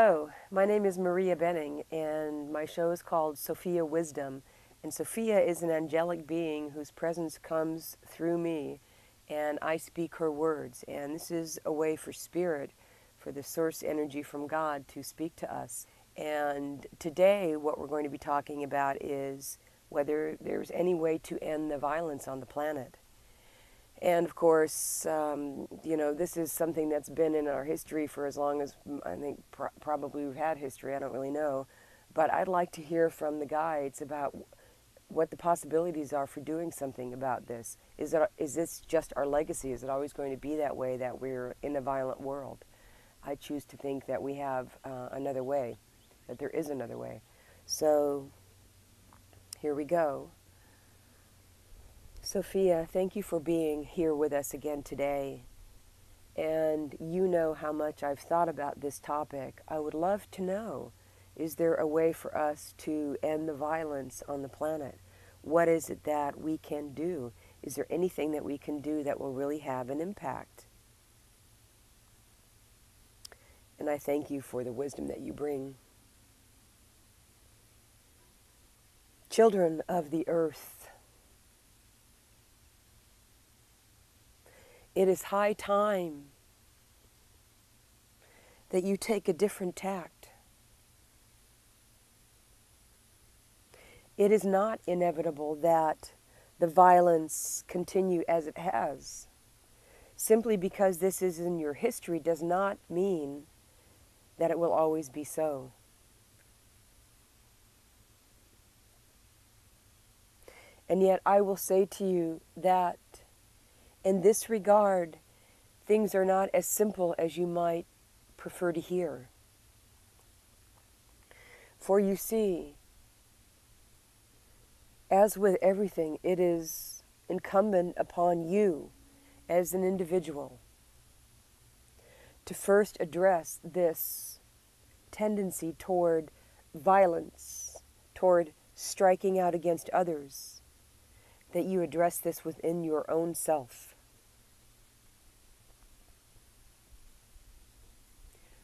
Hello, my name is Maria Benning, and my show is called Sophia Wisdom. And Sophia is an angelic being whose presence comes through me, and I speak her words. And this is a way for spirit, for the source energy from God to speak to us. And today, what we're going to be talking about is whether there's any way to end the violence on the planet. And of course, this is something that's been in our history for as long as I think probably we've had history. I don't really know. But I'd like to hear from the guides about what the possibilities are for doing something about this. Is this just our legacy? Is it always going to be that way, that we're in a violent world? I choose to think that we have another way, that there is another way. So here we go. Sophia, thank you for being here with us again today. And you know how much I've thought about this topic. I would love to know, is there a way for us to end the violence on the planet? What is it that we can do? Is there anything that we can do that will really have an impact? And I thank you for the wisdom that you bring. Children of the earth, it is high time that you take a different tact. It is not inevitable that the violence continue as it has. Simply because this is in your history does not mean that it will always be so. And yet I will say to you that in this regard, things are not as simple as you might prefer to hear. For you see, as with everything, it is incumbent upon you as an individual to first address this tendency toward violence, toward striking out against others, that you address this within your own self.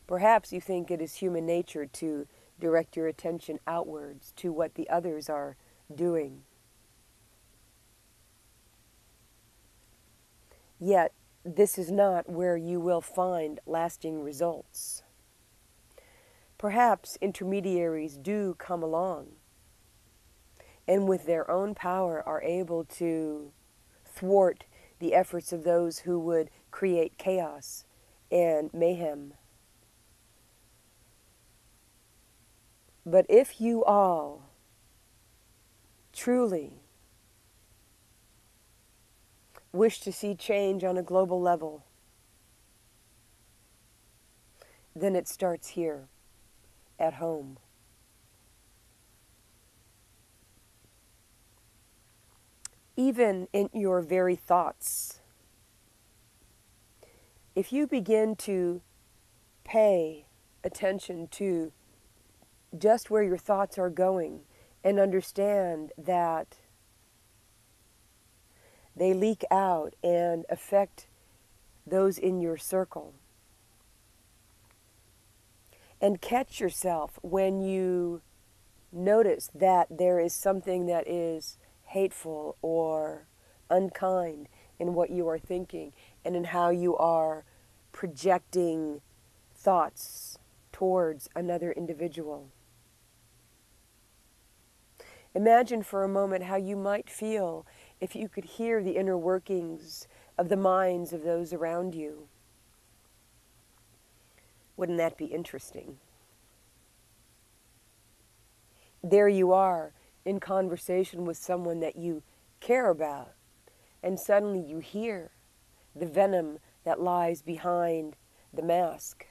Perhaps you think it is human nature to direct your attention outwards to what the others are doing. Yet, this is not where you will find lasting results. Perhaps intermediaries do come along, and with their own power are able to thwart the efforts of those who would create chaos and mayhem. But if you all truly wish to see change on a global level, then it starts here, at home. Even in your very thoughts, if you begin to pay attention to just where your thoughts are going and understand that they leak out and affect those in your circle, and catch yourself when you notice that there is something that is hateful or unkind in what you are thinking and in how you are projecting thoughts towards another individual. Imagine for a moment how you might feel if you could hear the inner workings of the minds of those around you. Wouldn't that be interesting? There you are in conversation with someone that you care about, and suddenly you hear the venom that lies behind the mask.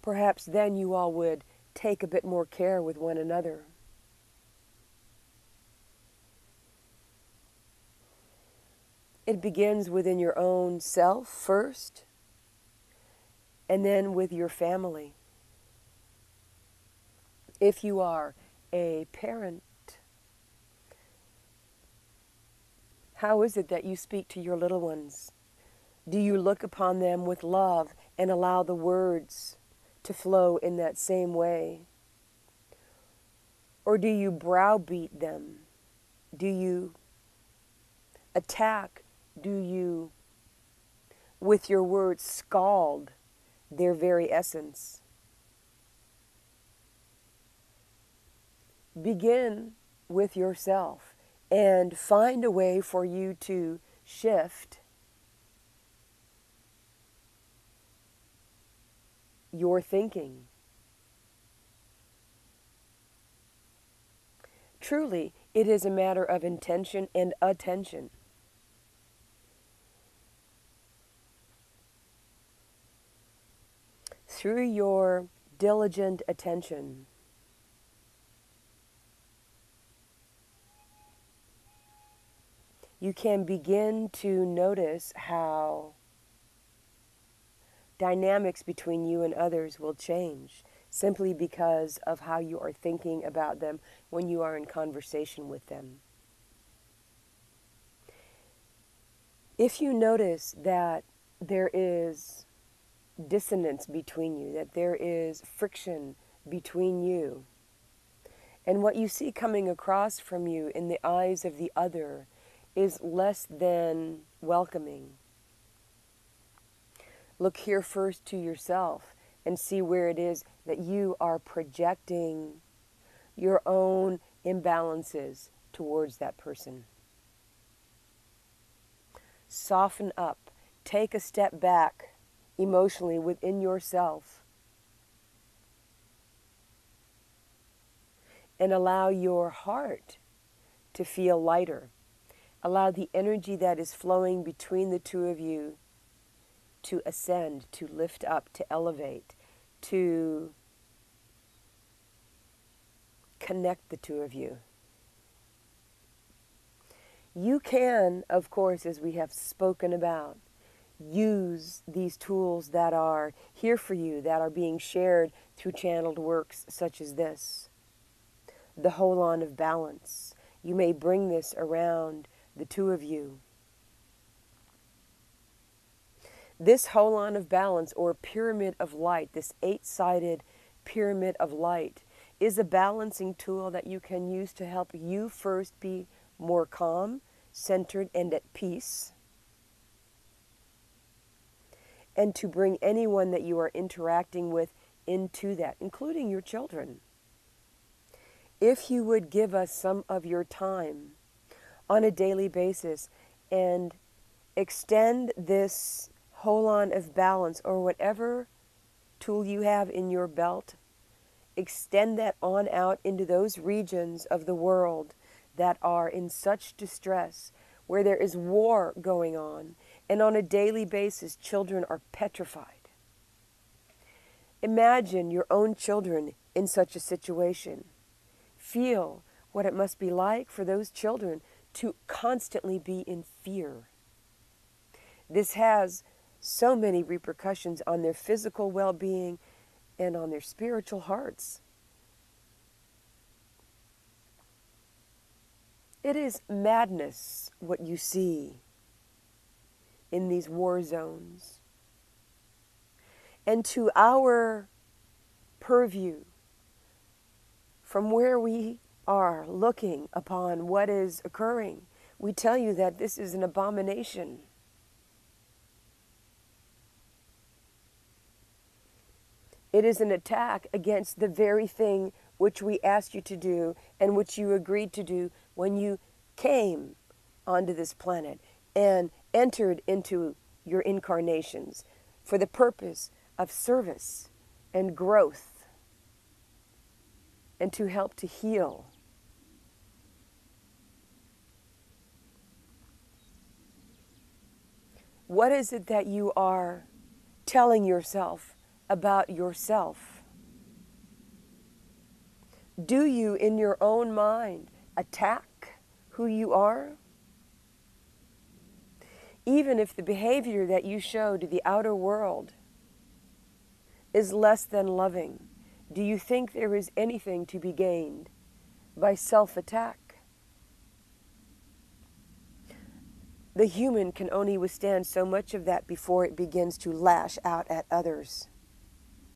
Perhaps then you all would take a bit more care with one another. It begins within your own self first, and then with your family. If you are a parent, how is it that you speak to your little ones? Do you look upon them with love and allow the words to flow in that same way? Or do you browbeat them? Do you attack? Do you, with your words, scald their very essence? Begin with yourself and find a way for you to shift your thinking. Truly, it is a matter of intention and attention. Through your diligent attention, you can begin to notice how dynamics between you and others will change simply because of how you are thinking about them when you are in conversation with them. If you notice that there is dissonance between you, that there is friction between you, and what you see coming across from you in the eyes of the other is less than welcoming, look here first to yourself and see where it is that you are projecting your own imbalances towards that person. Soften up. Take a step back emotionally within yourself and allow your heart to feel lighter. Allow the energy that is flowing between the two of you to ascend, to lift up, to elevate, to connect the two of you. You can, of course, as we have spoken about, use these tools that are here for you, that are being shared through channeled works such as this. The Holon of Balance. You may bring this around the two of you. This Holon of Balance, or pyramid of light, this 8-sided pyramid of light, is a balancing tool that you can use to help you first be more calm, centered, and at peace, and to bring anyone that you are interacting with into that, including your children. If you would give us some of your time on a daily basis and extend this Holon of Balance, or whatever tool you have in your belt, extend that on out into those regions of the world that are in such distress, where there is war going on, and on a daily basis children are petrified. Imagine your own children in such a situation. Feel what it must be like for those children to constantly be in fear. This has so many repercussions on their physical well-being and on their spiritual hearts. It is madness what you see in these war zones. And to our purview, from where we are looking upon what is occurring, we tell you that this is an abomination. It is an attack against the very thing which we asked you to do and which you agreed to do when you came onto this planet and entered into your incarnations for the purpose of service and growth and to help to heal. What is it that you are telling yourself about yourself? Do you, in your own mind, attack who you are? Even if the behavior that you show to the outer world is less than loving, do you think there is anything to be gained by self-attack? The human can only withstand so much of that before it begins to lash out at others.